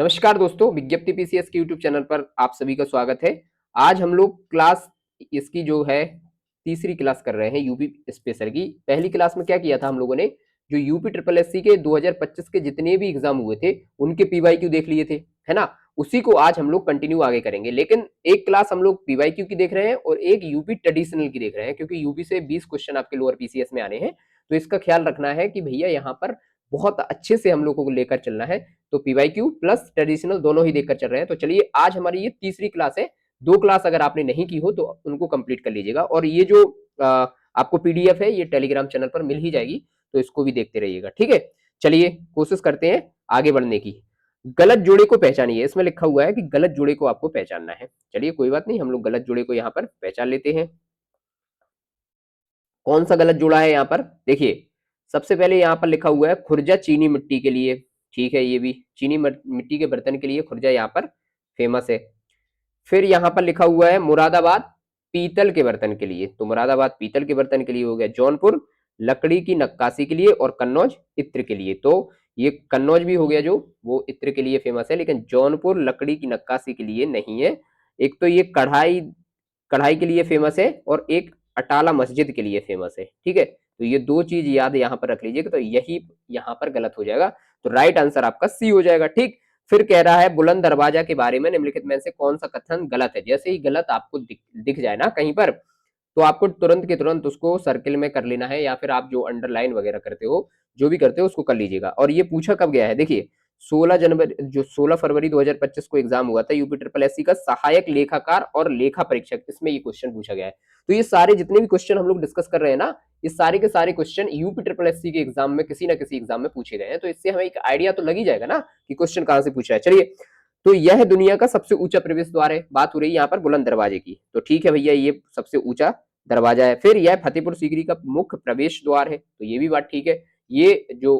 नमस्कार दोस्तों, विज्ञप्ति पीसीएस के यूट्यूब चैनल पर आप सभी का स्वागत है। आज हम लोग क्लास इसकी जो है तीसरी क्लास कर रहे हैं यूपी स्पेशल की। पहली क्लास में क्या किया था हम लोगों ने, जो यूपी ट्रिपल एससी के 2025 के जितने भी एग्जाम हुए थे उनके पीवाईक्यू देख लिए थे, है ना। उसी को आज हम लोग कंटिन्यू आगे करेंगे, लेकिन एक क्लास हम लोग पीवाईक्यू की देख रहे हैं और एक यूपी ट्रेडिशनल की देख रहे हैं, क्योंकि यूपी से 20 क्वेश्चन आपके लोअर पीसीएस में आने हैं। तो इसका ख्याल रखना है कि भैया यहाँ पर बहुत अच्छे से हम लोगों को लेकर चलना है। तो पीवाईक्यू प्लस ट्रेडिशनल दोनों ही देखकर चल रहे हैं। तो चलिए, आज हमारी ये तीसरी क्लास है। 2 क्लास अगर आपने नहीं की हो तो उनको कंप्लीट कर लीजिएगा, और ये जो आपको पीडीएफ है ये टेलीग्राम चैनल पर मिल ही जाएगी, तो इसको भी देखते रहिएगा, ठीक है। चलिए, कोशिश करते हैं आगे बढ़ने की। गलत जोड़े को पहचानिए, इसमें लिखा हुआ है कि गलत जोड़े को आपको पहचानना है। चलिए, कोई बात नहीं, हम लोग गलत जोड़े को यहाँ पर पहचान लेते हैं। कौन सा गलत जोड़ा है यहाँ पर, देखिए। सबसे पहले यहाँ पर लिखा हुआ है खुर्जा चीनी मिट्टी के लिए, ठीक है। ये भी चीनी मिट्टी के बर्तन के लिए खुर्जा यहाँ पर फेमस है। फिर यहाँ पर लिखा हुआ है मुरादाबाद पीतल के बर्तन के लिए, तो मुरादाबाद पीतल के बर्तन के लिए हो गया। जौनपुर लकड़ी की नक्काशी के लिए, और कन्नौज इत्र के लिए। तो ये कन्नौज भी हो गया जो वो इत्र के लिए फेमस है, लेकिन जौनपुर लकड़ी की नक्काशी के लिए नहीं है। एक तो ये कढ़ाई कढ़ाई के लिए फेमस है, और एक अटाला मस्जिद के लिए फेमस है, ठीक है। तो ये दो चीज याद यहाँ पर रख लीजिएगा, तो यही यहाँ पर गलत हो जाएगा। तो राइट आंसर आपका सी हो जाएगा, ठीक। फिर कह रहा है बुलंद दरवाजा के बारे में निम्नलिखित में से कौन सा कथन गलत है। जैसे ही गलत आपको दिख जाए ना कहीं पर, तो आपको तुरंत के तुरंत उसको सर्किल में कर लेना है, या फिर आप जो अंडरलाइन वगैरह करते हो, जो भी करते हो उसको कर लीजिएगा। और ये पूछा कब गया है, देखिए 16 फरवरी 2025 को एग्जाम हुआ था यूपी ट्रिपल एससी का सहायक लेखाकार और लेखा परीक्षक, इसमें ये क्वेश्चन पूछा गया है। तो ये सारे जितने भी क्वेश्चन हम लोग डिस्कस कर रहे हैं ना, ये सारे के सारे क्वेश्चन यूपी ट्रिपल एससी के एग्जाम में किसी ना किसी एग्जाम में पूछे गए हैं। तो इससे हमें एक आइडिया तो लग ही जाएगा ना कि क्वेश्चन कहां से पूछा है। चलिए, तो यह दुनिया का सबसे ऊंचा प्रवेश द्वार है, बात हो रही है यहाँ पर बुलंद दरवाजे की। तो ठीक है भैया, ये सबसे ऊंचा दरवाजा है। फिर यह फतेहपुर सीकरी का मुख्य प्रवेश द्वार है, तो ये भी बात ठीक है। ये जो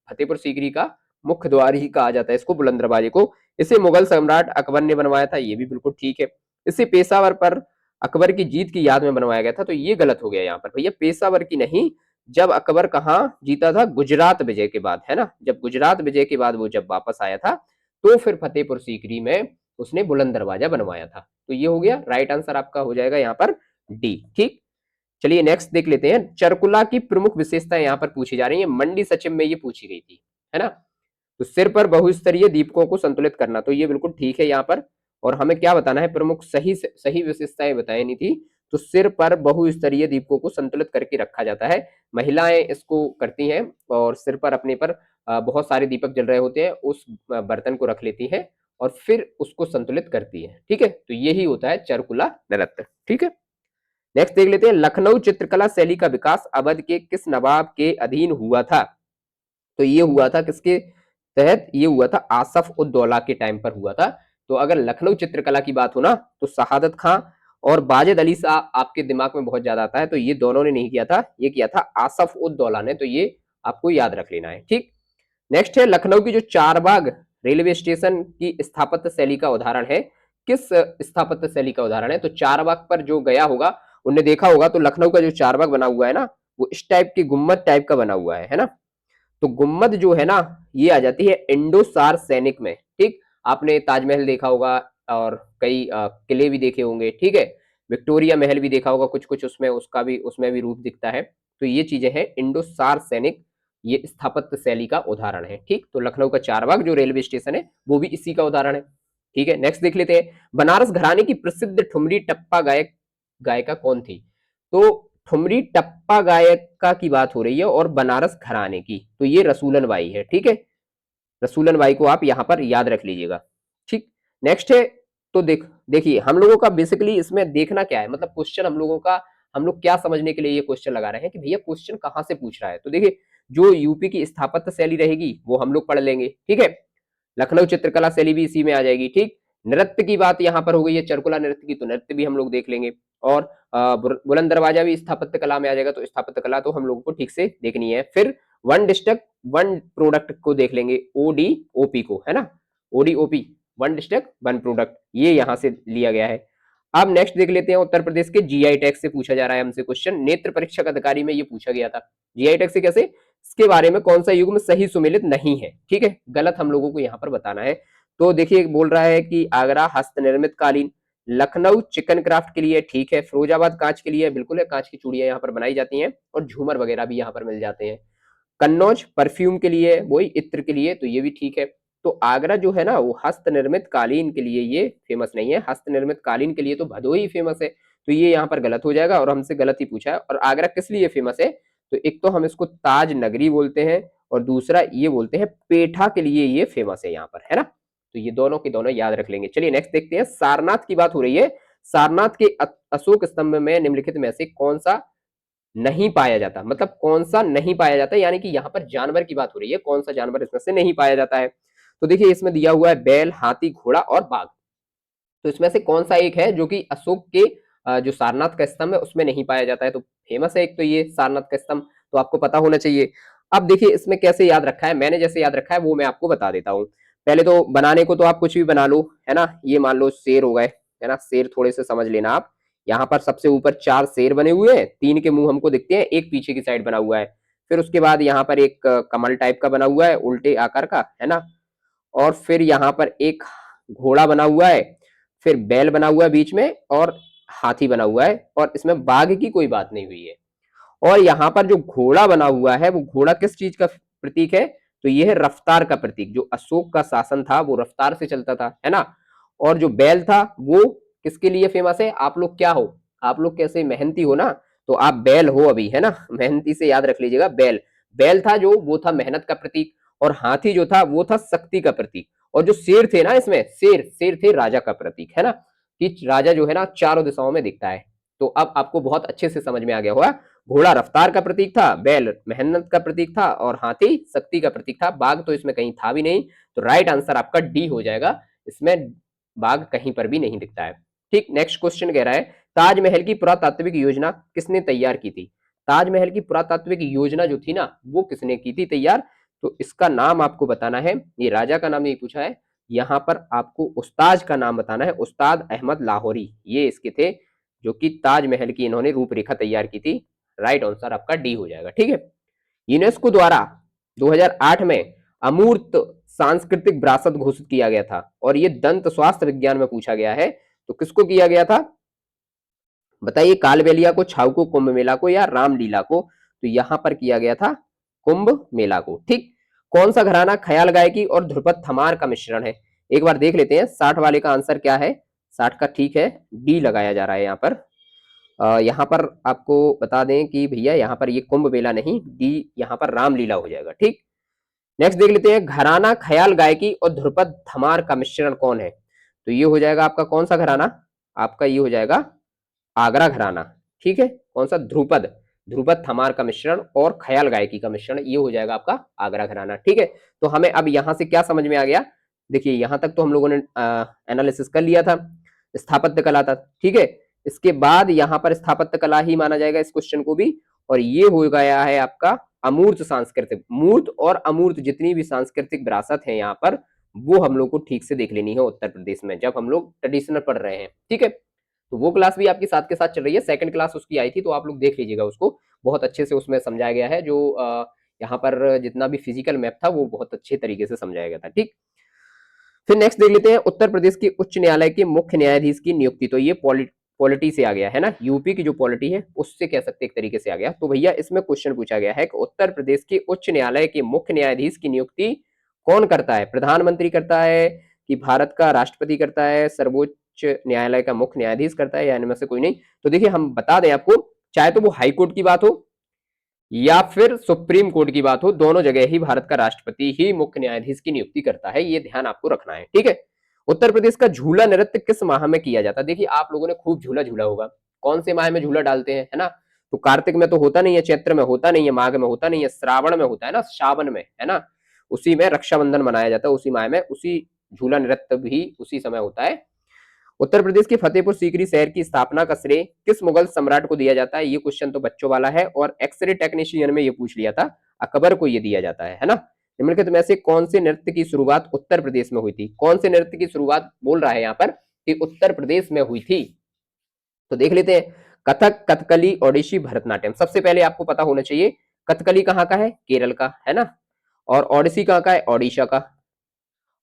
फतेहपुर सीकरी का मुख्य द्वार ही कहा जाता है इसको, बुलंद दरवाजे को। इसे मुगल सम्राट अकबर ने बनवाया था, ये भी बिल्कुल ठीक है। इसे पेशावर पर अकबर की जीत की याद में बनवाया गया था, तो ये गलत हो गया यहाँ पर भैया। पेशावर की नहीं, जब अकबर कहाँ जीता था, गुजरात विजय के बाद, है ना। जब गुजरात विजय के बाद वो जब वापस आया था, तो फिर फतेहपुर सीकरी में उसने बुलंद दरवाजा बनवाया था। तो ये हो गया, राइट आंसर आपका हो जाएगा यहाँ पर डी, ठीक। चलिए नेक्स्ट देख लेते हैं। चरकुला की प्रमुख विशेषताएं यहाँ पर पूछी जा रही है, मंडी सचिव में ये पूछी गई थी, है ना। तो सिर पर बहुस्तरीय दीपकों को संतुलित करना, तो ये बिल्कुल ठीक है यहाँ पर। और हमें क्या बताना है, प्रमुख सही सही विशेषताएं बताई नहीं थी। तो सिर पर बहुस्तरीय दीपकों को संतुलित करके रखा जाता है, महिलाएं इसको करती हैं, और सिर पर अपने पर बहुत सारे दीपक जल रहे होते हैं, उस बर्तन को रख लेती हैं और फिर उसको संतुलित करती है, ठीक है। तो यही होता है चरकुला नृत्य, ठीक है। नेक्स्ट देख लेते हैं, लखनऊ चित्रकला शैली का विकास अवध के किस नवाब के अधीन हुआ था। तो ये हुआ था किसके तहत, ये हुआ था आसफ उद दौला के टाइम पर हुआ था। तो अगर लखनऊ चित्रकला की बात हो ना, तो शहादत खां और बाजिद अली शाह आपके दिमाग में बहुत ज्यादा आता है, तो ये दोनों ने नहीं किया था, ये किया था आसफ उद दौला ने। तो ये आपको याद रख लेना है, ठीक। नेक्स्ट है, लखनऊ की जो चारबाग रेलवे स्टेशन की स्थापत्य शैली का उदाहरण है, किस स्थापत्य शैली का उदाहरण है। तो चारबाग पर जो गया होगा उनने देखा होगा, तो लखनऊ का जो चारबाग बना हुआ है ना, वो इस टाइप की गुम्मद टाइप का बना हुआ है ना। तो गुम्मद जो है ना, ये आ जाती है इंडो सार सैनिक में, ठीक। आपने ताजमहल देखा होगा, और कई किले भी देखे होंगे, ठीक है। विक्टोरिया महल भी देखा होगा कुछ कुछ, उसमें उसका भी उसमें भी रूप दिखता है। तो ये चीजें हैं इंडो सार सैनिक, ये स्थापत्य शैली का उदाहरण है, ठीक। तो लखनऊ का चारबाग जो रेलवे स्टेशन है वो भी इसी का उदाहरण है, ठीक है। नेक्स्ट देख लेते हैं, बनारस घराने की प्रसिद्ध ठुमरी टप्पा गायिका कौन थी। तो ठुमरी टप्पा गायिका की बात हो रही है, और बनारस घराने की, तो ये रसूलन बाई है, ठीक है। रसूलन बाई को आप यहां पर याद रख लीजिएगा, ठीक। नेक्स्ट है, तो देखिए हम लोगों का बेसिकली इसमें देखना क्या है, मतलब क्वेश्चन हम लोगों का, हम लोग क्या समझने के लिए ये क्वेश्चन लगा रहे हैं कि भैया क्वेश्चन कहां से पूछ रहा है। तो देखिए, जो यूपी की स्थापत्य शैली रहेगी वो हम लोग पढ़ लेंगे, ठीक है। लखनऊ चित्रकला शैली भी इसी में आ जाएगी, ठीक। नृत्य की बात यहाँ पर हो गई है, चरकुला नृत्य की, तो नृत्य भी हम लोग देख लेंगे। और बुलंद दरवाजा भी स्थापत्य कला में आ जाएगा, तो स्थापत्य कला तो हम लोगों को ठीक से देखनी है। फिर वन डिस्ट्रिक्ट वन प्रोडक्ट को देख लेंगे, ओडीओपी को, है ना। ODOP, one district one product, ये यहाँ से लिया गया है। अब नेक्स्ट देख लेते हैं, उत्तर प्रदेश के जीआई टैक्स से पूछा जा रहा है हमसे क्वेश्चन, नेत्र परीक्षक अधिकारी में ये पूछा गया था। जीआई टैक्स से कैसे, इसके बारे में कौन सा युग्म सही सुमेलित नहीं है, ठीक है। गलत हम लोगों को यहाँ पर बताना है। तो देखिए बोल रहा है कि आगरा हस्तनिर्मित कालीन, लखनऊ चिकन क्राफ्ट के लिए, ठीक है, फिरोजाबाद कांच के लिए, बिल्कुल है, कांच की चूड़ियां यहाँ पर बनाई जाती हैं और झूमर वगैरह भी यहाँ पर मिल जाते हैं। कन्नौज परफ्यूम के लिए, वही इत्र के लिए, तो ये भी ठीक है। तो आगरा जो है ना वो हस्तनिर्मित कालीन के लिए ये फेमस नहीं है, हस्तनिर्मित कालीन के लिए तो भदोही फेमस है, तो ये यहाँ पर गलत हो जाएगा और हमसे गलत ही पूछा है। और आगरा किस लिए फेमस है, तो एक तो हम इसको ताज नगरी बोलते हैं और दूसरा ये बोलते हैं पेठा के लिए ये फेमस है यहाँ पर, है ना। तो ये दोनों के दोनों याद रख लेंगे। चलिए नेक्स्ट देखते हैं, सारनाथ की बात हो रही है। सारनाथ के अशोक स्तंभ में निम्नलिखित में से कौन सा नहीं पाया जाता, मतलब कौन सा नहीं पाया जाता, यानी कि यहाँ पर जानवर की बात हो रही है, कौन सा जानवर इसमें से नहीं पाया जाता है। तो देखिए इसमें दिया हुआ है बैल, हाथी, घोड़ा और बाघ। तो इसमें से कौन सा एक है जो कि अशोक के जो सारनाथ का स्तंभ है उसमें नहीं पाया जाता है। तो फेमस है एक तो ये सारनाथ का स्तंभ, तो आपको पता होना चाहिए। अब देखिए इसमें कैसे याद रखा है, मैंने जैसे याद रखा है वो मैं आपको बता देता हूँ। पहले तो बनाने को तो आप कुछ भी बना लो, है ना। ये मान लो शेर हो गए, है ना, शेर थोड़े से समझ लेना आप। यहाँ पर सबसे ऊपर 4 शेर बने हुए हैं, 3 के मुंह हमको दिखते हैं, एक पीछे की साइड बना हुआ है। फिर उसके बाद यहाँ पर एक कमल टाइप का बना हुआ है उल्टे आकार का, है ना। और फिर यहाँ पर एक घोड़ा बना हुआ है, फिर बैल बना हुआ है बीच में और हाथी बना हुआ है, और इसमें बाघ की कोई बात नहीं हुई है। और यहाँ पर जो घोड़ा बना हुआ है वो घोड़ा किस चीज का प्रतीक है, तो ये है रफ्तार का प्रतीक। जो अशोक का शासन था वो रफ्तार से चलता था, है ना। और जो बैल था वो किसके लिए फेमस है, आप लोग क्या हो, आप लोग कैसे मेहनती हो ना, तो आप बैल हो अभी, है ना, मेहनती से याद रख लीजिएगा। बैल बैल था जो, वो था मेहनत का प्रतीक, और हाथी जो था वो था शक्ति का प्रतीक, और जो शेर थे ना इसमें, शेर शेर थे राजा का प्रतीक, है ना, कि राजा जो है ना चारों दिशाओं में दिखता है। तो अब आपको बहुत अच्छे से समझ में आ गया होगा। घोड़ा रफ्तार का प्रतीक था, बैल मेहनत का प्रतीक था, और हाथी शक्ति का प्रतीक था। बाघ तो इसमें कहीं था भी नहीं, तो राइट आंसर आपका डी हो जाएगा। इसमें बाघ कहीं पर भी नहीं दिखता है। ठीक, नेक्स्ट क्वेश्चन कह रहा है, ताजमहल की पुरातात्विक योजना किसने तैयार की थी। ताजमहल की पुरातात्विक योजना जो थी ना वो किसने की थी तैयार, तो इसका नाम आपको बताना है। ये राजा का नाम नहीं पूछा है, यहाँ पर आपको उस्ताद का नाम बताना है। उस्ताद अहमद लाहौरी ये इसके थे, जो कि ताजमहल की इन्होंने रूपरेखा तैयार की थी। राइट आंसर आपका डी हो जाएगा। ठीक है, यूनेस्को द्वारा 2008 में अमूर्त सांस्कृतिक विरासत घोषित किया गया था, और ये दंत स्वास्थ्य विज्ञान में पूछा गया है। तो किसको किया गया था बताइए, कालबेलिया को, छाऊ को, कुंभ मेला को, या रामलीला को। तो यहां पर किया गया था कुंभ मेला को। ठीक, कौन सा घराना ख्याल गायकी और ध्रुपद थमार का मिश्रण है, एक बार देख लेते हैं। 60 वाले का आंसर क्या है, 60 का ठीक है डी लगाया जा रहा है यहाँ पर। यहाँ पर आपको बता दें कि भैया यहाँ पर ये कुंभ मेला नहीं, डी यहाँ पर रामलीला हो जाएगा। ठीक, नेक्स्ट देख लेते हैं, घराना ख्याल गायकी और ध्रुपद थमार का मिश्रण कौन है। तो ये हो जाएगा आपका कौन सा घराना, आपका ये हो जाएगा आगरा घराना। ठीक है, कौन सा, ध्रुपद, ध्रुपद थमार का मिश्रण और ख्याल गायकी का मिश्रण, ये हो जाएगा आपका आगरा घराना। ठीक है, तो हमें अब यहां से क्या समझ में आ गया, देखिए यहां तक तो हम लोगों ने एनालिसिस कर लिया था, स्थापत्य कला था। ठीक है, इसके बाद यहाँ पर स्थापत्य कला ही माना जाएगा इस क्वेश्चन को भी, और ये हो गया है आपका अमूर्त सांस्कृतिक, मूर्त और अमूर्त जितनी भी सांस्कृतिक विरासत है यहाँ पर, वो हम लोग को ठीक से देख लेनी है उत्तर प्रदेश में, जब हम लोग ट्रेडिशनल पढ़ रहे हैं। ठीक है, तो वो क्लास भी आपके साथ के साथ चल रही है, सेकंड क्लास उसकी आई थी, तो आप लोग देख लीजिएगा उसको, बहुत अच्छे से उसमें समझाया गया है। जो यहाँ पर जितना भी फिजिकल मैप था वो बहुत अच्छे तरीके से समझाया गया था। ठीक, फिर नेक्स्ट देख लेते हैं, उत्तर प्रदेश के उच्च न्यायालय के मुख्य न्यायाधीश की नियुक्ति। तो ये पॉलिटी से आ गया है ना, यूपी की जो पॉलिटी है उससे कह सकते एक तरीके से आ गया। तो भैया इसमें क्वेश्चन पूछा गया है कि उत्तर प्रदेश के उच्च न्यायालय के मुख्य न्यायाधीश की नियुक्ति कौन करता है, प्रधानमंत्री करता है कि भारत का राष्ट्रपति करता है, सर्वोच्च न्यायालय का मुख्य न्यायाधीश करता है, या इनमें से कोई नहीं। तो देखिए हम बता दें आपको, चाहे तो वो हाई कोर्ट की बात हो या फिर सुप्रीम कोर्ट की बात हो, दोनों जगह ही भारत का राष्ट्रपति ही मुख्य न्यायाधीश की नियुक्ति करता है, ये ध्यान आपको रखना है। ठीक है, उत्तर प्रदेश का झूला नृत्य किस माह में किया जाता है। देखिए आप लोगों ने खूब झूला झूला होगा, कौन से माह में झूला डालते हैं, है ना। तो कार्तिक में तो होता नहीं है, चैत्र में होता नहीं है, माघ में होता नहीं है, श्रावण में होता है ना, सावन में, है ना, उसी में रक्षाबंधन मनाया जाता है, उसी माह में, उसी झूला नृत्य भी उसी समय होता है। उत्तर प्रदेश के फतेहपुर सीकरी शहर की स्थापना का श्रेय किस मुगल सम्राट को दिया जाता है। ये क्वेश्चन तो बच्चों वाला है, और एक्सरे टेक्नीशियन में ये पूछ लिया था, अकबर को ये दिया जाता है ना। निम्नलिखित में से कौन से नृत्य की शुरुआत उत्तर प्रदेश में हुई थी, कौन से नृत्य की शुरुआत बोल रहा है यहाँ पर कि उत्तर प्रदेश में हुई थी। तो देख लेते हैं, कथक, कथकली, ओडिसी, भरतनाट्यम। सबसे पहले आपको पता होना चाहिए कथकली कहाँ का है, केरल का, है ना, और ओडिसी कहाँ का है, ओडिशा का,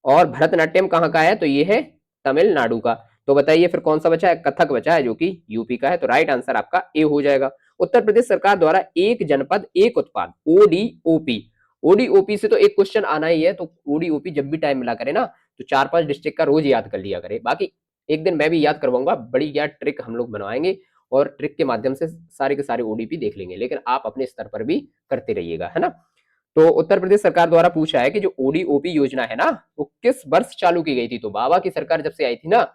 और भरतनाट्यम कहाँ का है, तो ये है तमिलनाडु का। तो बताइए फिर कौन सा बचा है, कथक बचा है जो कि यूपी का है। तो राइट आंसर आपका ए हो जाएगा। उत्तर प्रदेश सरकार द्वारा एक जनपद एक उत्पाद ओडीओपी, ओडीओपी से तो एक क्वेश्चन आना ही है, तो ओडीओपी जब भी टाइम मिला करे ना तो 4-5 डिस्ट्रिक्ट का रोज याद कर लिया करे। बाकी एक दिन मैं भी याद करवाऊंगा, बड़ी याद ट्रिक हम लोग बनवाएंगे और ट्रिक के माध्यम से सारे के सारे ओडीपी देख लेंगे, लेकिन आप अपने स्तर पर भी करते रहिएगा, है ना। तो उत्तर प्रदेश सरकार द्वारा पूछा है कि जो ओडीओपी योजना है ना वो किस वर्ष चालू की गई थी। तो बाबा की सरकार जब से आई थी ना,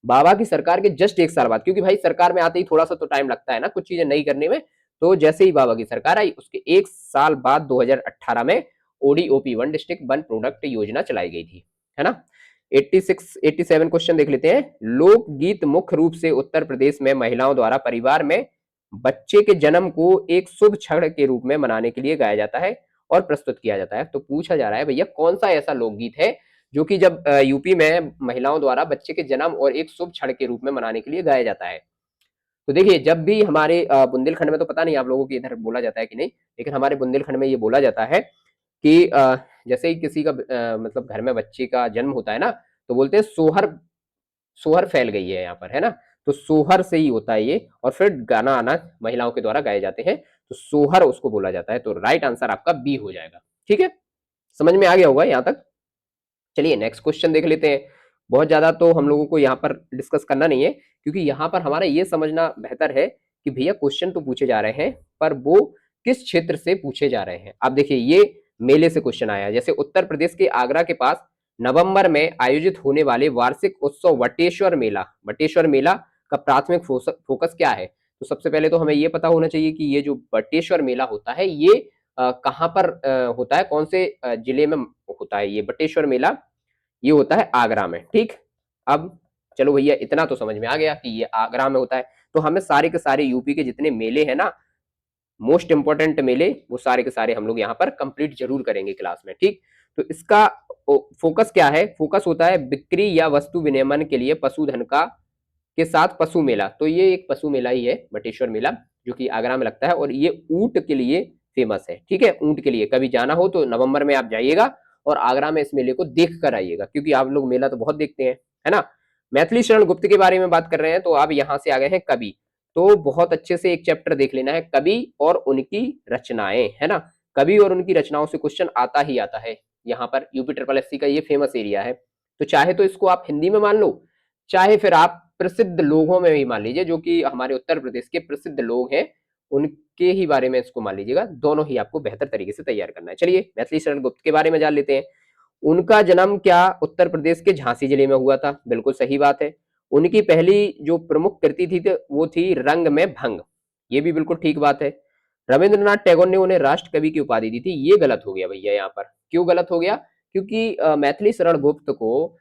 बाबा की सरकार के जस्ट एक साल बाद, क्योंकि भाई सरकार में आते ही थोड़ा सा तो टाइम लगता है ना कुछ चीजें नई करने में, तो जैसे ही बाबा की सरकार आई उसके एक साल बाद 2018 में ODOP one district one product योजना चलाई गई थी, है ना। 86 87 क्वेश्चन देख लेते हैं। लोकगीत मुख्य रूप से उत्तर प्रदेश में महिलाओं द्वारा परिवार में बच्चे के जन्म को एक शुभ क्षण के रूप में मनाने के लिए गाया जाता है और प्रस्तुत किया जाता है। तो पूछा जा रहा है भैया कौन सा ऐसा लोकगीत है जो कि जब यूपी में महिलाओं द्वारा बच्चे के जन्म और एक शुभ क्षण के रूप में मनाने के लिए गाया जाता है। तो देखिए जब भी हमारे बुंदेलखंड में, तो पता नहीं आप लोगों के इधर बोला जाता है कि नहीं, लेकिन हमारे बुंदेलखंड में ये बोला जाता है कि जैसे ही किसी का मतलब घर में बच्चे का जन्म होता है ना, तो बोलते हैं सोहर, सोहर फैल गई है यहाँ पर, है ना। तो सोहर से ही होता है ये, और फिर गाना आना महिलाओं के द्वारा गाए जाते हैं, तो सोहर उसको बोला जाता है। तो राइट आंसर आपका बी हो जाएगा। ठीक है, समझ में आ गया होगा यहाँ तक। चलिए नेक्स्ट क्वेश्चन देख लेते हैं। बहुत ज्यादा तो हम लोगों को यहाँ पर डिस्कस करना नहीं है, क्योंकि यहाँ पर हमारा ये समझना बेहतर है कि भैया क्वेश्चन तो पूछे जा रहे हैं पर वो किस क्षेत्र से पूछे जा रहे हैं। अब देखिए ये मेले से क्वेश्चन आया, जैसे उत्तर प्रदेश के आगरा के पास नवंबर में आयोजित होने वाले वार्षिक उत्सव वटेश्वर मेला, वटेश्वर मेला का प्राथमिक फोकस क्या है। तो सबसे पहले तो हमें ये पता होना चाहिए कि ये जो वटेश्वर मेला होता है ये कहाँ पर होता है, कौन से जिले में होता है ये बटेश्वर मेला। ये होता है आगरा में। ठीक, अब चलो भैया इतना तो समझ में आ गया कि ये आगरा में होता है। तो हमें सारे के सारे यूपी के जितने मेले हैं ना, मोस्ट इंपॉर्टेंट मेले, वो सारे के सारे हम लोग यहाँ पर कंप्लीट जरूर करेंगे क्लास में। ठीक, तो इसका फोकस क्या है, फोकस होता है बिक्री या वस्तु विनिमय के लिए पशुधन का के साथ पशु मेला। तो ये एक पशु मेला ही है बटेश्वर मेला, जो कि आगरा में लगता है, और ये ऊंट के लिए फेमस है। ठीक है, ऊंट के लिए कभी जाना हो तो नवंबर में आप जाइएगा और आगरा में इस मेले को देख कर आइएगा, क्योंकि आप लोग मेला तो बहुत देखते हैं, है ना। मैथिली शरण गुप्त के बारे में बात कर रहे हैं, तो आप यहाँ से आ गए हैं कवि, तो बहुत अच्छे से एक चैप्टर देख लेना है, कवि और उनकी रचनाएं, है ना। कवि और उनकी रचनाओं से क्वेश्चन आता ही आता है। यहाँ पर यूपी ट्रिपल एससी का ये फेमस एरिया है, तो चाहे तो इसको आप हिंदी में मान लो, चाहे फिर आप प्रसिद्ध लोगों में भी मान लीजिए, जो कि हमारे उत्तर प्रदेश के प्रसिद्ध लोग हैं उनके ही बारे में इसको मान लीजिएगा। दोनों ही आपको बेहतर तरीके से तैयार करना है। चलिए मैथिली शरण गुप्त के बारे में जान लेते हैं। उनका जन्म क्या उत्तर प्रदेश के झांसी जिले में हुआ था, बिल्कुल सही बात है। उनकी पहली जो प्रमुख कृति थी वो थी रंग में भंग, ये भी बिल्कुल ठीक बात है। रविंद्रनाथ टैगोर ने उन्हें राष्ट्र कवि की उपाधि दी थी, ये गलत हो गया भैया यहाँ पर। क्यों गलत हो गया, क्योंकि मैथिली शरण गुप्त को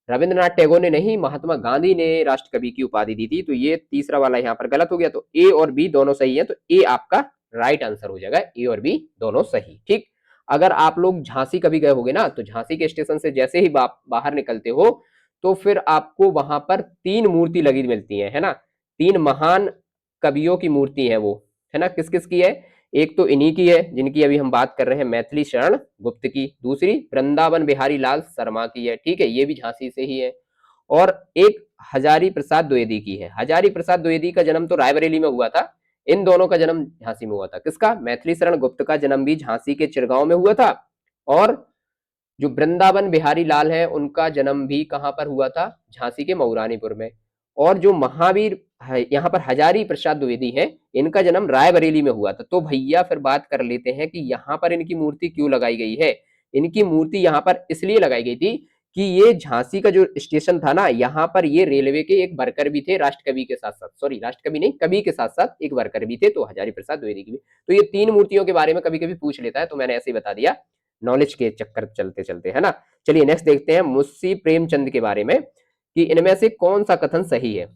रविंद्रनाथ टैगोर ने नहीं, महात्मा गांधी ने राष्ट्र कवि की उपाधि दी थी। तो ये तीसरा वाला यहाँ पर गलत हो गया। तो ए और बी दोनों सही है, तो ए आपका राइट आंसर हो जाएगा, ए और बी दोनों सही। ठीक, अगर आप लोग झांसी कभी गए होगे ना, तो झांसी के स्टेशन से जैसे ही बाहर निकलते हो तो फिर आपको वहां पर 3 मूर्ति लगी मिलती है ना। 3 महान कवियों की मूर्ति है वो, है ना। किस किस की है, एक तो इन्हीं की है जिनकी अभी हम बात कर रहे हैं, मैथिली शरण गुप्त की। दूसरी वृंदावन बिहारी लाल शर्मा की है, ठीक है, ये भी झांसी से ही है। और एक हजारी प्रसाद द्विवेदी की है। हजारी प्रसाद द्विवेदी का जन्म तो रायबरेली में हुआ था, इन दोनों का जन्म झांसी में हुआ था। किसका, मैथिली शरण गुप्त का जन्म भी झांसी के चिरगांव में हुआ था, और जो वृंदावन बिहारी लाल है उनका जन्म भी कहां पर हुआ था, झांसी के मऊरानीपुर में। और जो महावीर यहाँ पर हजारी प्रसाद द्विवेदी है, इनका जन्म रायबरेली में हुआ था। तो भैया फिर बात कर लेते हैं कि यहाँ पर इनकी मूर्ति क्यों लगाई गई है। इनकी मूर्ति यहाँ पर इसलिए लगाई गई थी कि ये झांसी का जो स्टेशन था ना, यहाँ पर ये रेलवे के एक वर्कर भी थे राष्ट्र कवि के साथ साथ, सॉरी राष्ट्र कवि नहीं, कवि के साथ साथ एक वर्कर भी थे, तो हजारी प्रसाद द्विवेदी की भी। तो ये 3 मूर्तियों के बारे में कभी कभी पूछ लेता है, तो मैंने ऐसे ही बता दिया, नॉलेज के चक्कर चलते चलते, है ना। चलिए नेक्स्ट देखते हैं मुंशी प्रेमचंद के बारे में, कि इनमें से कौन सा कथन सही है।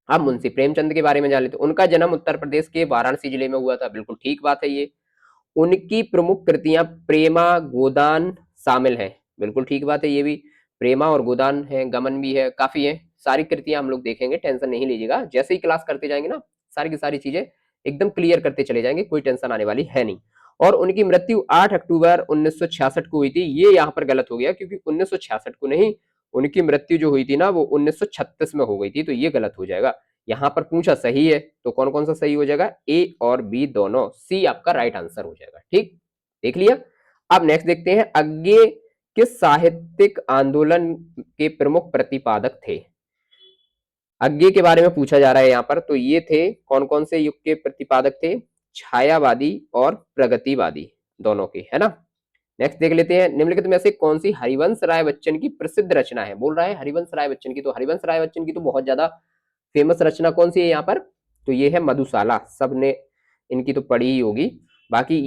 अब मुंशी प्रेमचंद के बारे में जान लेते हैं। उनका जन्म उत्तर प्रदेश के वाराणसी जिले में हुआ था, बिल्कुल ठीक बात है ये। उनकी प्रमुख कृतियां प्रेमा गोदान शामिल है, बिल्कुल ठीक बात है ये भी। प्रेमा और गोदान है, गमन भी है, काफी है। सारी कृतियां हम लोग देखेंगे, टेंशन नहीं लीजिएगा, जैसे ही क्लास करते जाएंगे ना सारी की सारी चीजें एकदम क्लियर करते चले जाएंगे, कोई टेंशन आने वाली है नहीं। और उनकी मृत्यु 8 अक्टूबर 1966 को हुई थी। ये यहाँ पर गलत हो गया क्योंकि 1966 को नहीं, उनकी मृत्यु जो हुई थी ना वो 1936 में हो गई थी, तो ये गलत हो जाएगा। यहाँ पर पूछा सही है तो कौन कौन सा सही हो जाएगा, ए और बी दोनों, सी आपका राइट आंसर हो जाएगा। ठीक, देख लिया। अब नेक्स्ट देखते हैं, अज्ञे किस साहित्यिक आंदोलन के प्रमुख प्रतिपादक थे। अज्ञे के बारे में पूछा जा रहा है यहाँ पर, तो ये थे कौन कौन से युग के प्रतिपादक थे, छायावादी और प्रगतिवादी दोनों के, है ना। नेक्स्ट देख लेते हैं, निम्नलिखित में से कौन सी हरिवंश राय बच्चन की प्रसिद्ध रचना है। बोल रहा है हरिवंश राय बच्चन की, तो हरिवंश राय बच्चन की तो बहुत ज्यादा फेमस रचना कौन सी है यहाँ पर, तो ये है मधुशाला। सबने इनकी तो पढ़ी ही होगी। बाकी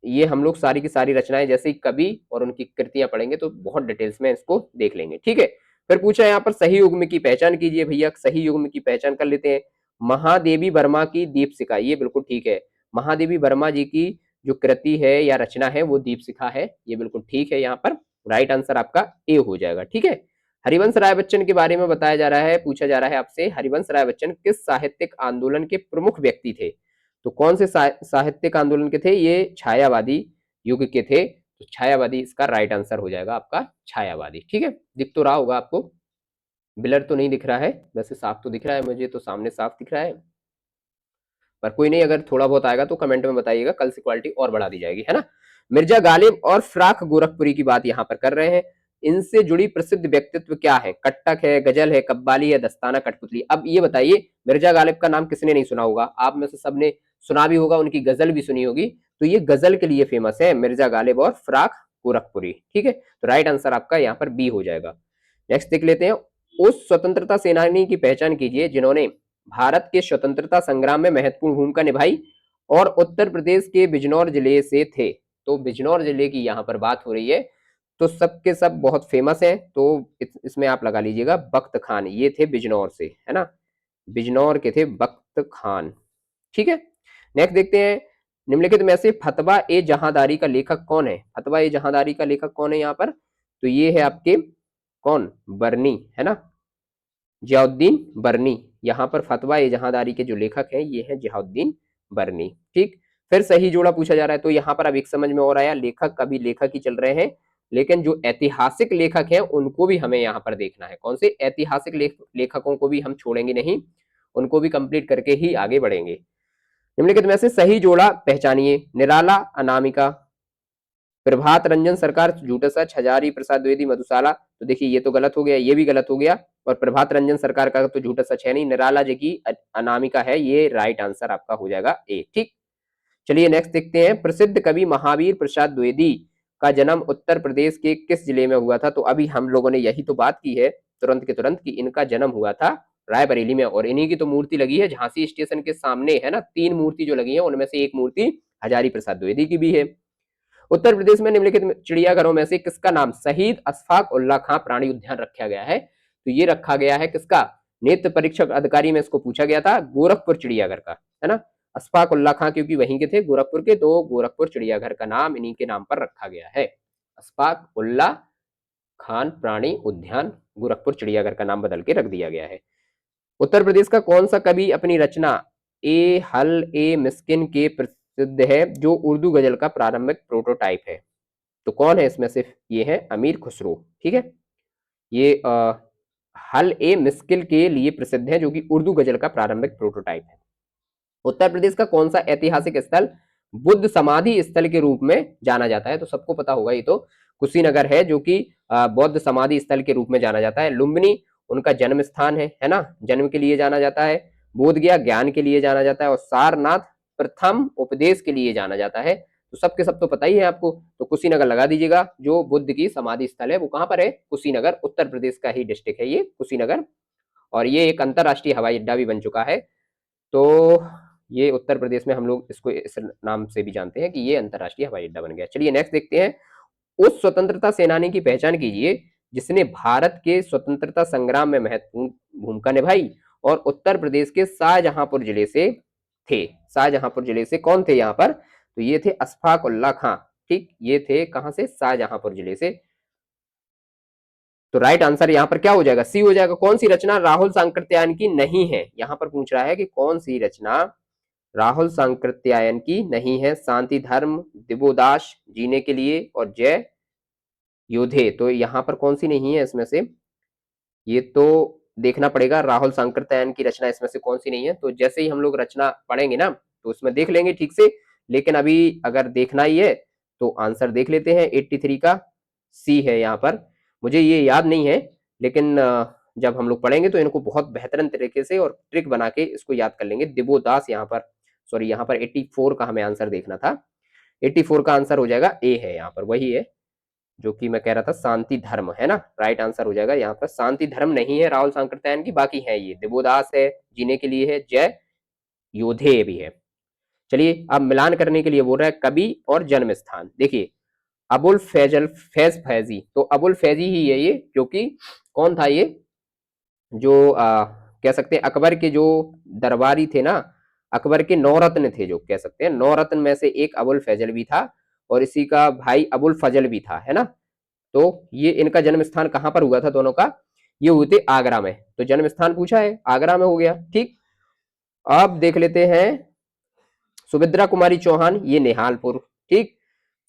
ये हम लोग सारी की सारी रचनाएं जैसे कवि और उनकी कृतियां पढ़ेंगे तो बहुत डिटेल्स में इसको देख लेंगे। ठीक है, फिर पूछा यहाँ पर सही युग्म की पहचान कीजिए। भैया सही युग्म की पहचान कर लेते हैं। महादेवी वर्मा की दीपशिखा, ये बिल्कुल ठीक है। महादेवी वर्मा जी की जो कृति है या रचना है वो दीपशिखा है, ये बिल्कुल ठीक है। यहाँ पर राइट आंसर आपका ए हो जाएगा। ठीक है, हरिवंश राय बच्चन के बारे में बताया जा रहा है, पूछा जा रहा है आपसे, हरिवंश राय बच्चन किस साहित्यिक आंदोलन के प्रमुख व्यक्ति थे। तो कौन से साहित्यिक आंदोलन के थे, ये छायावादी युग के थे, तो छायावादी इसका राइट आंसर हो जाएगा आपका छायावादी। ठीक है, दिख तो रहा होगा आपको, ब्लर तो नहीं दिख रहा है, वैसे साफ तो दिख रहा है, मुझे तो सामने साफ दिख रहा है, पर कोई नहीं, अगर थोड़ा बहुत आएगा तो कमेंट में बताइएगा, कल से क्वालिटी और बढ़ा दी जाएगी, है ना। मिर्जा गालिब और फ्राक गोरखपुरी की बात यहाँ पर कर रहे हैं। इनसे जुड़ी प्रसिद्ध व्यक्तित्व क्या है, कट्टक है, गजल है, कव्वाली है, दस्ताना, कठपुतली। अब ये बताइए, मिर्जा गालिब का नाम किसने नहीं सुना होगा, आप में से सबने सुना भी होगा, उनकी गजल भी सुनी होगी, तो ये गजल के लिए फेमस है, मिर्जा गालिब और फ्राक गोरखपुरी। ठीक है, तो राइट आंसर आपका यहाँ पर बी हो जाएगा। नेक्स्ट देख लेते हैं, उस स्वतंत्रता सेनानी की पहचान कीजिए जिन्होंने भारत के स्वतंत्रता संग्राम में महत्वपूर्ण भूमिका निभाई और उत्तर प्रदेश के बिजनौर जिले से थे। तो बिजनौर जिले की यहाँ पर बात हो रही है, तो सबके सब बहुत फेमस हैं, तो इसमें आप लगा लीजिएगा बख्त खान, ये थे बिजनौर से, है ना, बिजनौर के थे बख्त खान। ठीक है, नेक्स्ट देखते हैं, निम्नलिखित में से फतवा ए जहांदारी का लेखक कौन है। फतवा ए जहांदारी का लेखक कौन है यहाँ पर, तो ये है आपके कौन, बर्नी, है ना, जियाउद्दीन बर्नी। यहाँ पर फतवा ए जहांदारी के जो लेखक हैं ये है जियाउद्दीन बर्नी। ठीक, फिर सही जोड़ा पूछा जा रहा है, तो यहाँ पर अब एक समझ में और आया, लेखक अभी लेखक ही चल रहे हैं, लेकिन जो ऐतिहासिक लेखक हैं उनको भी हमें यहाँ पर देखना है। कौन से ऐतिहासिक लेखकों को भी हम छोड़ेंगे नहीं, उनको भी कंप्लीट करके ही आगे बढ़ेंगे। निम्नलिखित में से सही जोड़ा पहचानिए, निराला अनामिका, प्रभात रंजन सरकार झूठा सच, हजारी प्रसाद द्विवेदी मधुशाला। तो देखिए ये तो गलत हो गया, ये भी गलत हो गया, और प्रभात रंजन सरकार का तो झूठा सच है नहीं, निराला जी की अनामिका है, ये राइट आंसर आपका हो जाएगा ए। ठीक, चलिए नेक्स्ट देखते हैं, प्रसिद्ध कवि महावीर प्रसाद द्विवेदी का जन्म उत्तर प्रदेश के किस जिले में हुआ था। तो अभी हम लोगों ने यही तो बात की है तुरंत के तुरंत कि इनका जन्म हुआ था रायबरेली में, और इन्हीं की तो मूर्ति लगी है झांसी स्टेशन के सामने, है ना, 3 मूर्ति जो लगी है उनमें से एक मूर्ति हजारी प्रसाद द्विवेदी की भी है। उत्तर प्रदेश में निम्नलिखित चिड़ियाघरों में से किसका नाम शहीद अशफाक उल्ला खां प्राणी उद्यान रखा गया है। तो ये रखा गया है किसका, नेत्र परीक्षक अधिकारी में इसको पूछा गया था, गोरखपुर चिड़ियाघर का, है ना, अशफाक उल्ला खां क्योंकि वहीं के थे गोरखपुर के, तो गोरखपुर चिड़ियाघर का नाम इन्हीं के नाम पर रखा गया है, अशफाक उल्ला खान प्राणी उद्यान, गोरखपुर चिड़ियाघर का नाम बदल के रख दिया गया है। उत्तर प्रदेश का कौन सा कवि अपनी रचना ए हल ए मिस्किन के प्रसिद्ध है, जो उर्दू गजल का प्रारंभिक प्रोटोटाइप है। तो कौन है इसमें से, ये है अमीर खुसरो। ठीक है, ये हल ए मिस्किल के लिए प्रसिद्ध है, जो कि उर्दू गजल का प्रारंभिक प्रोटोटाइप है। उत्तर प्रदेश का कौन सा ऐतिहासिक स्थल बुद्ध समाधि स्थल के रूप में जाना जाता है। तो सबको पता होगा ये तो कुशीनगर है, जो कि बौद्ध समाधि स्थल के रूप में जाना जाता है। लुम्बिनी उनका जन्म स्थान है ना, जन्म के लिए जाना जाता है। बोधगया ज्ञान के लिए जाना जाता है, और सारनाथ प्रथम उपदेश के लिए जाना जाता है। तो सबके सब तो पता ही है आपको, तो कुशीनगर लगा दीजिएगा, जो बुद्ध की समाधि स्थल है वो कहाँ पर है, कुशीनगर, उत्तर प्रदेश का ही डिस्ट्रिक्ट है ये कुशीनगर, और ये एक अंतरराष्ट्रीय हवाई अड्डा भी बन चुका है। तो ये उत्तर प्रदेश में हम लोग इसको इस नाम से भी जानते हैं कि ये अंतरराष्ट्रीय हवाई अड्डा बन गया। चलिए नेक्स्ट देखते हैं, उस स्वतंत्रता सेनानी की पहचान कीजिए जिसने भारत के स्वतंत्रता संग्राम में महत्वपूर्ण भूमिका निभाई और उत्तर प्रदेश के शाहजहांपुर जिले से थे। शाहजहांपुर जिले से कौन थे यहाँ पर, तो ये थे अशफाक उल्ला खां। ठीक, ये थे कहां से, शाहजहांपुर जिले से। तो राइट आंसर यहाँ पर क्या हो जाएगा, सी हो जाएगा। कौन सी रचना राहुल सांकृत्यायन की नहीं है, यहाँ पर पूछ रहा है कि कौन सी रचना राहुल सांकृत्यायन की नहीं है, शांति धर्म, दिवोदास जीने के लिए और जय योधे। तो यहाँ पर कौन सी नहीं है इसमें से, ये तो देखना पड़ेगा। राहुल सांकृत्यायन की रचना इसमें से कौन सी नहीं है, तो जैसे ही हम लोग रचना पढ़ेंगे ना तो उसमें देख लेंगे ठीक से। लेकिन अभी अगर देखना ही है तो आंसर देख लेते हैं। 83 का सी है यहाँ पर, मुझे ये याद नहीं है, लेकिन जब हम लोग पढ़ेंगे तो इनको बहुत बेहतरीन तरीके से और ट्रिक बना के इसको याद कर लेंगे। दिवोदास यहाँ पर, सॉरी यहाँ पर 84 का हमें आंसर देखना था। 84 का आंसर हो जाएगा ए है यहाँ पर, वही है जो कि मैं कह रहा था, शांति धर्म है ना, राइट आंसर हो जाएगा यहाँ पर। शांति धर्म नहीं है राहुल सांकृत्यायन की, बाकी है ये दिवोदास है, जीने के लिए है, जय योधे भी है। चलिए अब मिलान करने के लिए बोल रहा है कवि और जन्म स्थान। देखिए अबुल फैजी, तो अबुल फैजी ही है ये, क्योंकि कौन था ये, जो कह सकते हैं अकबर के जो दरबारी थे ना, अकबर के 9 रत्न थे, जो कह सकते हैं 9 रत्न में से एक अबुल फैजल भी था और इसी का भाई अबुल फजल भी था, है ना। तो ये इनका जन्म स्थान कहां पर हुआ था दोनों का, ये हुए थे आगरा में। तो जन्म स्थान पूछा है, आगरा में हो गया, ठीक। अब देख लेते हैं सुभद्रा कुमारी चौहान, ये निहालपुर, ठीक।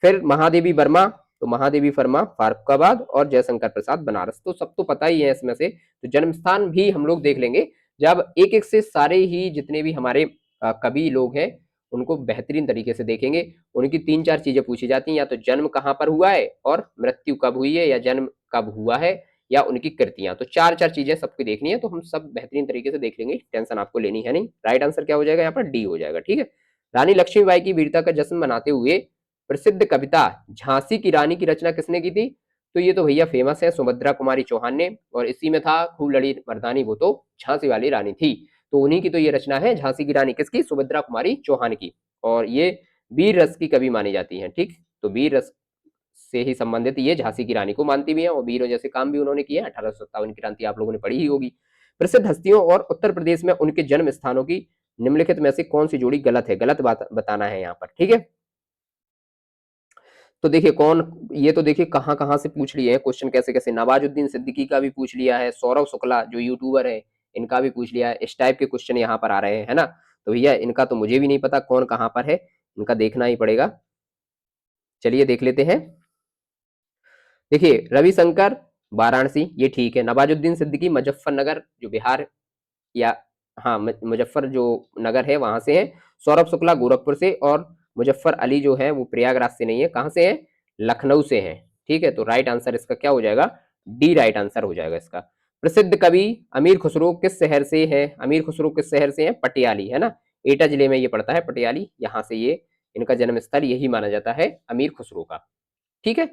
फिर महादेवी वर्मा, तो महादेवी वर्मा फारुखाबाद और जयशंकर प्रसाद बनारस। तो सब तो पता ही है इसमें से, तो जन्म स्थान भी हम लोग देख लेंगे जब एक एक से सारे ही जितने भी हमारे कवि लोग हैं उनको बेहतरीन तरीके से देखेंगे। उनकी 3-4 चीजें पूछी जाती हैं, या तो जन्म कहाँ पर हुआ है और मृत्यु कब हुई है, या जन्म कब हुआ है, या उनकी कृतियां। तो 4-4 चीजें सबको देखनी है, तो हम सब बेहतरीन तरीके से देख लेंगे, टेंशन आपको लेनी है नहीं। राइट आंसर क्या हो जाएगा यहाँ पर, डी हो जाएगा, ठीक है। रानी लक्ष्मीबाई की वीरता का जश्न मनाते हुए प्रसिद्ध कविता झांसी की रानी की रचना किसने की थी, तो ये तो भैया फेमस है, सुभद्रा कुमारी चौहान ने, और इसी में था खूब लड़ी मर्दानी, वो तो झांसी वाली रानी थी। तो उन्हीं की तो ये रचना है, झांसी की रानी किसकी, सुभद्रा कुमारी चौहान की। और ये वीर रस की कवि मानी जाती है, ठीक। तो वीर रस से ही संबंधित ये झांसी की रानी को मानती भी है, और वीरों जैसे काम भी उन्होंने किया। 1857 की क्रांति आप लोगों ने पढ़ी ही होगी। प्रसिद्ध हस्तियों और उत्तर प्रदेश में उनके जन्म स्थानों की निम्नलिखित में से कौन सी जोड़ी गलत है, गलत बात बताना है यहाँ पर, ठीक है। तो देखिए कौन, ये तो देखिए कहाँ कहाँ से पूछ लिए हैं क्वेश्चन, कैसे कैसे। नवाजुद्दीन सिद्दीकी का भी पूछ लिया है, सौरव शुक्ला जो यूट्यूबर है इनका भी पूछ लिया है, इस टाइप के क्वेश्चन यहाँ पर आ रहे हैं, है ना। तो भैया इनका तो मुझे भी नहीं पता कौन कहाँ पर है, इनका देखना ही पड़ेगा। चलिए देख लेते हैं। देखिए रविशंकर वाराणसी, ये ठीक है। नवाजुद्दीन सिद्दीकी मुजफ्फरनगर जो बिहार, या हाँ मुजफ्फर जो नगर है वहां से है। सौरभ शुक्ला गोरखपुर से, और मुजफ्फर अली जो है वो प्रयागराज से नहीं है, कहां से है, लखनऊ से है, ठीक है। तो राइट आंसर इसका क्या हो जाएगा, डी राइट आंसर हो जाएगा इसका। प्रसिद्ध कवि अमीर खुसरो किस शहर से है, अमीर खुसरो किस शहर से है, पटियाली, है ना। एटा जिले में ये पड़ता है पटियाली, यहाँ से ये इनका जन्म स्थल यही माना जाता है अमीर खुसरो का, ठीक है।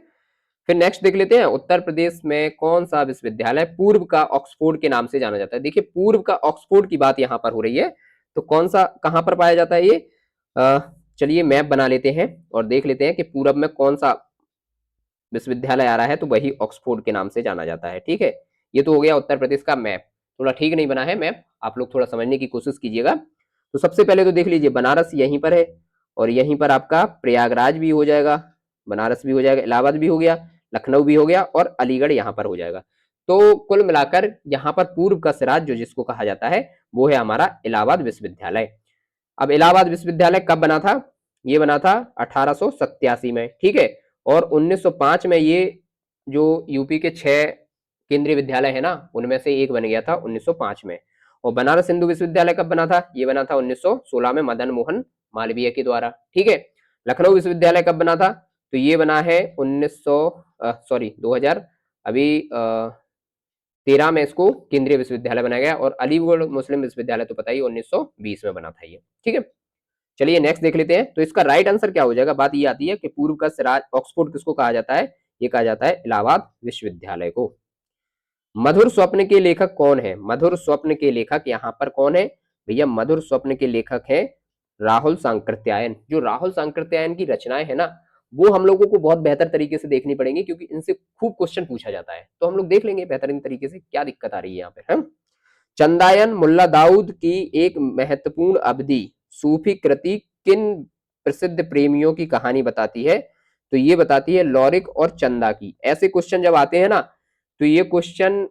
फिर नेक्स्ट देख लेते हैं, उत्तर प्रदेश में कौन सा विश्वविद्यालय पूर्व का ऑक्सफोर्ड के नाम से जाना जाता है। देखिए पूर्व का ऑक्सफोर्ड की बात यहाँ पर हो रही है, तो कौन सा कहाँ पर पाया जाता है ये, चलिए मैप बना लेते हैं और देख लेते हैं कि पूरब में कौन सा विश्वविद्यालय आ रहा है, तो वही ऑक्सफोर्ड के नाम से जाना जाता है, ठीक है। ये तो हो गया उत्तर प्रदेश का मैप, थोड़ा ठीक नहीं बना है मैप, आप लोग थोड़ा समझने की कोशिश कीजिएगा। तो सबसे पहले तो देख लीजिए बनारस यहीं पर है, और यहीं पर आपका प्रयागराज भी हो जाएगा, बनारस भी हो जाएगा, इलाहाबाद भी हो गया, लखनऊ भी हो गया, और अलीगढ़ यहाँ पर हो जाएगा। तो कुल मिलाकर यहाँ पर पूर्व का सिराज जो जिसको कहा जाता है वो है हमारा इलाहाबाद विश्वविद्यालय। अब इलाहाबाद विश्वविद्यालय कब बना था, ये बना था 1887 में, ठीक है। और 1905 में ये जो यूपी के 6 केंद्रीय विद्यालय है ना उनमें से एक बन गया था 1905 में। और बनारस हिंदू विश्वविद्यालय कब बना था, ये बना था 1916 में मदन मोहन मालवीय के द्वारा, ठीक है। लखनऊ विश्वविद्यालय कब बना था, तो ये बना है 2000 अभी 13 में इसको केंद्रीय विश्वविद्यालय बनाया गया। और अलीगढ़ मुस्लिम विश्वविद्यालय तो पता ही 1920 में बना था ये, ठीक है। चलिए नेक्स्ट देख लेते हैं, तो इसका राइट आंसर क्या हो जाएगा। बात ये आती है कि पूर्व का सिराज ऑक्सफोर्ड किसको कहा जाता है, ये कहा जाता है इलाहाबाद विश्वविद्यालय को। मधुर स्वप्न के लेखक कौन है, मधुर स्वप्न के लेखक यहाँ पर कौन है भैया, मधुर स्वप्न के लेखक है राहुल सांकृत्यायन। जो राहुल सांकृत्यायन की रचनाएं है ना वो हम लोगों को बहुत बेहतर तरीके से देखनी पड़ेंगी, क्योंकि इनसे खूब क्वेश्चन पूछा जाता है, तो हम लोग देख लेंगे बेहतरीन तरीके से क्या दिक्कत आ रही है यहाँ पे, है। चंदायन मुल्ला दाऊद की एक महत्वपूर्ण अवधि सूफी कृति किन प्रसिद्ध प्रेमियों की कहानी बताती है, तो ये बताती है लौरिक और चंदा की। ऐसे क्वेश्चन जब आते हैं ना तो ये क्वेश्चन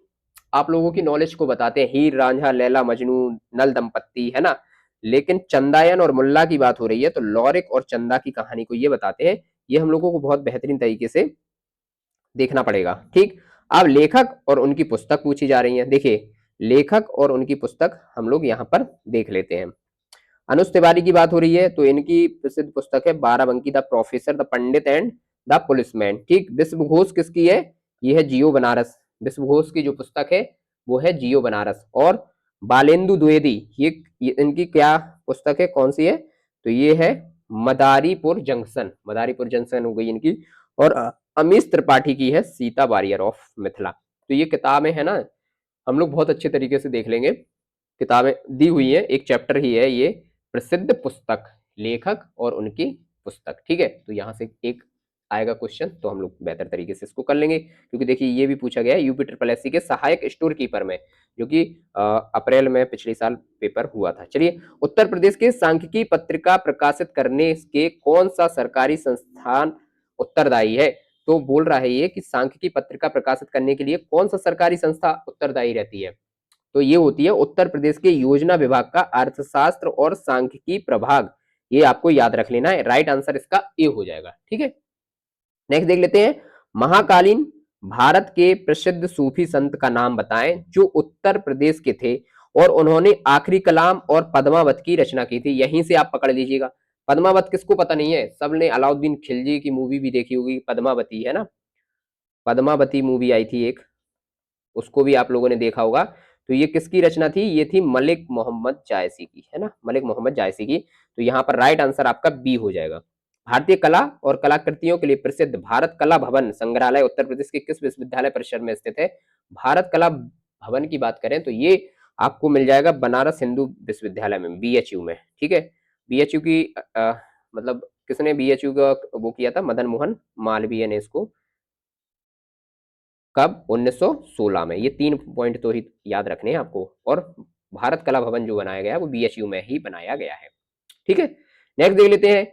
आप लोगों की नॉलेज को बताते हैं, हीर रांझा लैला मजनू नल दंपत्ति, है ना। लेकिन चंदायन और मुल्ला की बात हो रही है तो लॉरिक और चंदा की कहानी को ये बताते हैं। ये हम लोगों को बहुत बेहतरीन तरीके से देखना पड़ेगा। ठीक, अब लेखक और उनकी पुस्तक पूछी जा रही है। देखिए, लेखक और उनकी पुस्तक हम लोग यहाँ पर देख लेते हैं। अनुज तिवारी की बात हो रही है तो इनकी प्रसिद्ध पुस्तक है Barabanki, the professor, the Pandit and the policeman. ठीक, विश्व घोष किसकी है? ये है जियो बनारस। विश्व घोष की जो पुस्तक है वो है जियो बनारस। और बालेंदु द्विवेदी, ये इनकी क्या पुस्तक है, कौन सी है? तो ये है मदारीपुर जंक्शन। मदारीपुर जंक्शन हो गई इनकी। और अमीश त्रिपाठी की है सीता वारियर ऑफ मिथिला। तो ये किताबें है ना, हम लोग बहुत अच्छे तरीके से देख लेंगे। किताबें दी हुई है, एक चैप्टर ही है ये, प्रसिद्ध पुस्तक, लेखक और उनकी पुस्तक। ठीक है, तो यहाँ से एक आएगा क्वेश्चन तो हम लोग बेहतर तरीके से इसको कर लेंगे, क्योंकि देखिए ये भी पूछा गया है यूपी ट्रिपल एससी के सहायक स्टोर कीपर में, जो कि अप्रैल में पिछले साल पेपर हुआ था। चलिए, उत्तर प्रदेश के सांख्यिकी पत्रिका प्रकाशित करने के कौन सा सरकारी संस्थान उत्तरदायी है? तो बोल रहा है ये कि सांख्यिकी पत्रिका प्रकाशित करने के लिए कौन सा सरकारी संस्था उत्तरदायी रहती है? तो ये होती है उत्तर प्रदेश के योजना विभाग का अर्थशास्त्र और सांख्यिकी प्रभाग। ये आपको याद रख लेना है, राइट आंसर इसका ए हो जाएगा। ठीक है, नेक्स्ट देख लेते हैं। महाकालीन भारत के प्रसिद्ध सूफी संत का नाम बताएं जो उत्तर प्रदेश के थे और उन्होंने आखिरी कलाम और पद्मावत की रचना की थी। यहीं से आप पकड़ लीजिएगा। पद्मावत किसको पता नहीं है? सबने अलाउद्दीन खिलजी की मूवी भी देखी होगी, पद्मावती है ना, पद्मावती मूवी आई थी एक, उसको भी आप लोगों ने देखा होगा। तो ये किसकी रचना थी? ये थी मलिक मोहम्मद जायसी की, है ना, मलिक मोहम्मद जायसी की। तो यहाँ पर राइट आंसर आपका बी हो जाएगा। भारतीय कला और कलाकृतियों के लिए प्रसिद्ध भारत कला भवन संग्रहालय उत्तर प्रदेश के किस विश्वविद्यालय परिसर में स्थित है? भारत कला भवन की बात करें तो ये आपको मिल जाएगा बनारस हिंदू विश्वविद्यालय में, बीएचयू में। ठीक है, बीएचयू की मतलब किसने बीएचयू का वो किया था? मदन मोहन मालवीय ने इसको, कब? 1916 में। ये 3 पॉइंट तो ही याद रखने हैं आपको। और भारत कला भवन जो बनाया गया है वो बीएचयू में ही बनाया गया है। ठीक है, नेक्स्ट देख लेते हैं।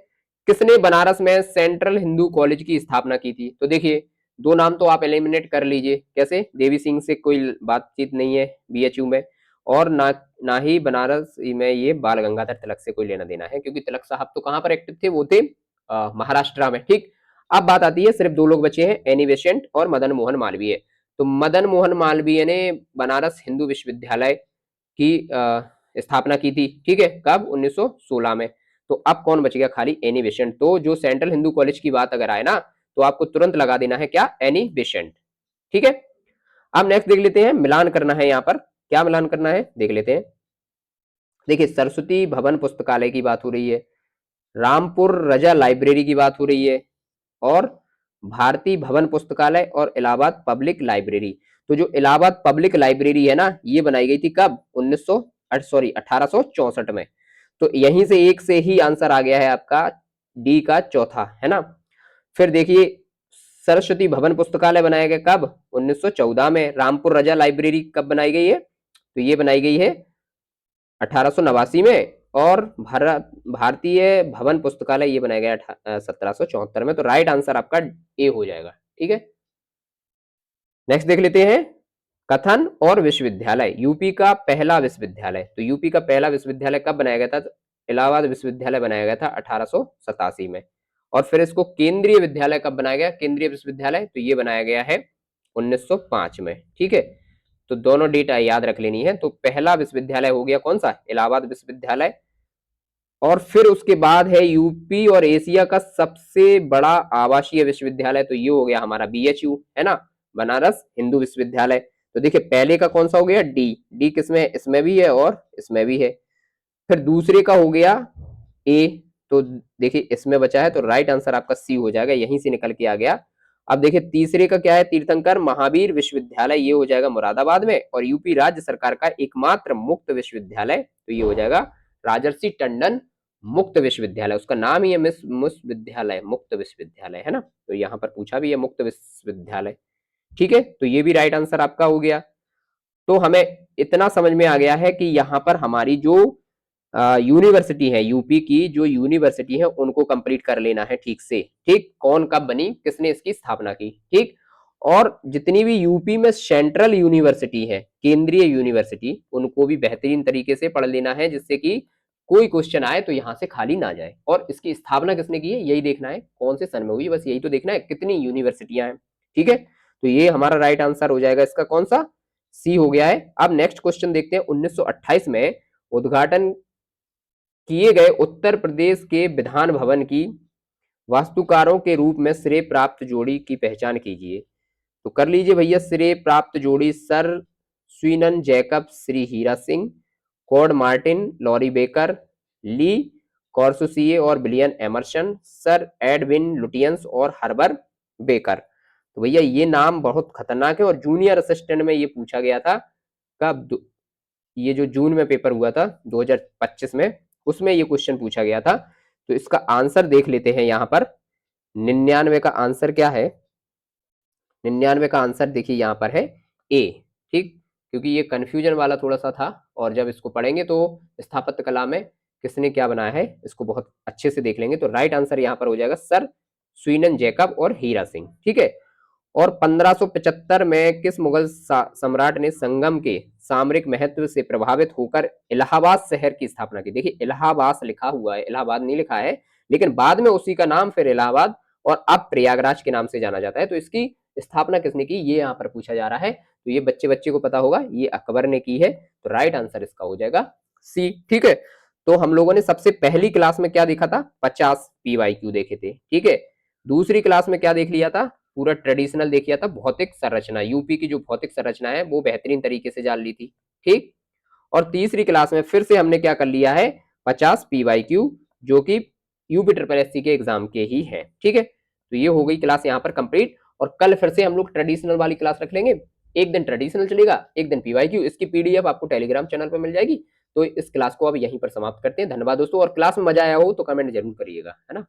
किसने बनारस में सेंट्रल हिंदू कॉलेज की स्थापना की थी? तो देखिए, दो नाम तो आप एलिमिनेट कर लीजिए। कैसे? देवी सिंह से कोई बातचीत नहीं है बीएचयू में, और ना ही बनारस में ये बाल गंगाधर तिलक से कोई लेना देना है, क्योंकि तिलक साहब तो कहां पर एक्टिव थे? वो थे महाराष्ट्र में। ठीक, अब बात आती है, सिर्फ दो लोग बचे हैं, एनी बेसेंट और मदन मोहन मालवीय। तो मदन मोहन मालवीय ने बनारस हिंदू विश्वविद्यालय की स्थापना की थी। ठीक है, कब? 1916 में। तो अब कौन बच गया खाली? Annie Besant. तो जो सेंट्रल हिंदू कॉलेज की बात अगर आए ना तो आपको तुरंत लगा देना है क्या? Annie Besant. ठीक है, अब नेक्स्ट देख लेते हैं, मिलान करना है। यहाँ पर क्या मिलान करना है देख लेते हैं। देखिए, सरस्वती भवन पुस्तकालय की बात हो रही है, रामपुर रजा लाइब्रेरी की बात हो रही है, और भारतीय भवन पुस्तकालय और इलाहाबाद पब्लिक लाइब्रेरी। तो जो इलाहाबाद पब्लिक लाइब्रेरी है ना, ये बनाई गई थी कब? 1864 में। तो यहीं से एक से ही आंसर आ गया है आपका डी का चौथा, है ना। फिर देखिए, सरस्वती भवन पुस्तकालय बनाया गया कब? 1914 में। रामपुर रजा लाइब्रेरी कब बनाई गई है? तो ये बनाई गई है 1889 में। और भारतीय भवन पुस्तकालय ये बनाया गया 1774 में। तो राइट आंसर आपका ए हो जाएगा। ठीक है, नेक्स्ट देख लेते हैं, कथन और विश्वविद्यालय। यूपी का पहला विश्वविद्यालय। तो यूपी का पहला विश्वविद्यालय कब बनाया गया था? तो इलाहाबाद विश्वविद्यालय बनाया गया था 1887 में। और फिर इसको केंद्रीय विद्यालय कब बनाया गया? केंद्रीय विश्वविद्यालय तो ये बनाया गया है 1905 में। ठीक है, तो दोनों डेट याद रख लेनी है। तो पहला विश्वविद्यालय हो गया कौन सा? इलाहाबाद विश्वविद्यालय। और फिर उसके बाद है यूपी और एशिया का सबसे बड़ा आवासीय विश्वविद्यालय, तो ये हो गया हमारा बीएचयू, है ना, बनारस हिंदू विश्वविद्यालय। तो देखिए, पहले का कौन सा हो गया? डी। डी किसमें? इसमें भी है और इसमें भी है। फिर दूसरे का हो गया ए। तो देखिए, इसमें बचा है, तो राइट आंसर आपका सी हो जाएगा, यहीं से निकल के आ गया। अब देखिए, तीसरे का क्या है? तीर्थंकर महावीर विश्वविद्यालय, ये हो जाएगा मुरादाबाद में। और यूपी राज्य सरकार का एकमात्र मुक्त विश्वविद्यालय, तो ये हो जाएगा राजर्षि टंडन मुक्त विश्वविद्यालय। उसका नाम ही है मुक्त विद्यालय, मुक्त विश्वविद्यालय, है ना। तो यहाँ पर पूछा भी है मुक्त विश्वविद्यालय। ठीक है, तो ये भी राइट आंसर आपका हो गया। तो हमें इतना समझ में आ गया है कि यहाँ पर हमारी जो यूनिवर्सिटी है, यूपी की जो यूनिवर्सिटी है, उनको कंप्लीट कर लेना है ठीक से। ठीक, कौन कब बनी, किसने इसकी स्थापना की। ठीक, और जितनी भी यूपी में सेंट्रल यूनिवर्सिटी है, केंद्रीय यूनिवर्सिटी, उनको भी बेहतरीन तरीके से पढ़ लेना है, जिससे कि कोई क्वेश्चन आए तो यहाँ से खाली ना जाए। और इसकी स्थापना किसने की है यही देखना है, कौन से सन में हुई, बस यही तो देखना है, कितनी यूनिवर्सिटियां हैं। ठीक है, तो ये हमारा राइट आंसर हो जाएगा इसका कौन सा, सी हो गया है। अब नेक्स्ट क्वेश्चन देखते हैं। 1928 में उद्घाटन किए गए उत्तर प्रदेश के विधान भवन की वास्तुकारों के रूप में श्रेय प्राप्त जोड़ी की पहचान कीजिए। तो कर लीजिए भैया, श्रेय प्राप्त जोड़ी sir Swinton Jacob Shri Hira Singh, कॉड Martin Laurie Baker, Le Corbusier और William Emerson, sir Edwin Lutyens और हर्बर बेकर। तो भैया ये नाम बहुत खतरनाक है और जूनियर असिस्टेंट में ये पूछा गया था कब, ये जो जून में पेपर हुआ था 2025 में, उसमें ये क्वेश्चन पूछा गया था। तो इसका आंसर देख लेते हैं यहाँ पर। 99 का आंसर क्या है, 99 का आंसर देखिए यहाँ पर है ए। ठीक, क्योंकि ये कंफ्यूजन वाला थोड़ा सा था और जब इसको पढ़ेंगे तो स्थापत्य कला में किसने क्या बनाया है इसको बहुत अच्छे से देख लेंगे। तो राइट आंसर यहाँ पर हो जाएगा सर स्वीनन जैकब और हीरा सिंह। ठीक है, और 1575 में किस मुगल सम्राट ने संगम के सामरिक महत्व से प्रभावित होकर इलाहाबाद शहर की स्थापना की। देखिए इलाहाबाद लिखा हुआ है, इलाहाबाद नहीं लिखा है, लेकिन बाद में उसी का नाम फिर इलाहाबाद और अब प्रयागराज के नाम से जाना जाता है। तो इसकी स्थापना किसने की ये यहाँ पर पूछा जा रहा है। तो ये बच्चे बच्चे को पता होगा, ये अकबर ने की है। तो राइट आंसर इसका हो जाएगा सी। ठीक है, तो हम लोगों ने सबसे पहली क्लास में क्या देखा था, 50 PYQ देखे थे। ठीक है, दूसरी क्लास में क्या देख लिया था, पूरा ट्रेडिशनल देख लिया था, भौतिक संरचना, यूपी की जो भौतिक संरचना है वो बेहतरीन तरीके से जान ली थी। ठीक, और तीसरी क्लास में फिर से हमने क्या कर लिया है, 50 PYQ जो कि यूपी ट्रिपल एससी के एग्जाम के ही है। ठीक है, तो ये हो गई क्लास यहाँ पर कंप्लीट। और कल फिर से हम लोग ट्रेडिशनल वाली क्लास रख लेंगे, एक दिन ट्रेडिशनल चलेगा, एक दिन PYQ। इसकी PDF आपको टेलीग्राम चैनल पर मिल जाएगी। तो इस क्लास को अब यहीं पर समाप्त करते हैं। धन्यवाद दोस्तों, और क्लास में मजा आया हो तो कमेंट जरूर करिएगा, है ना।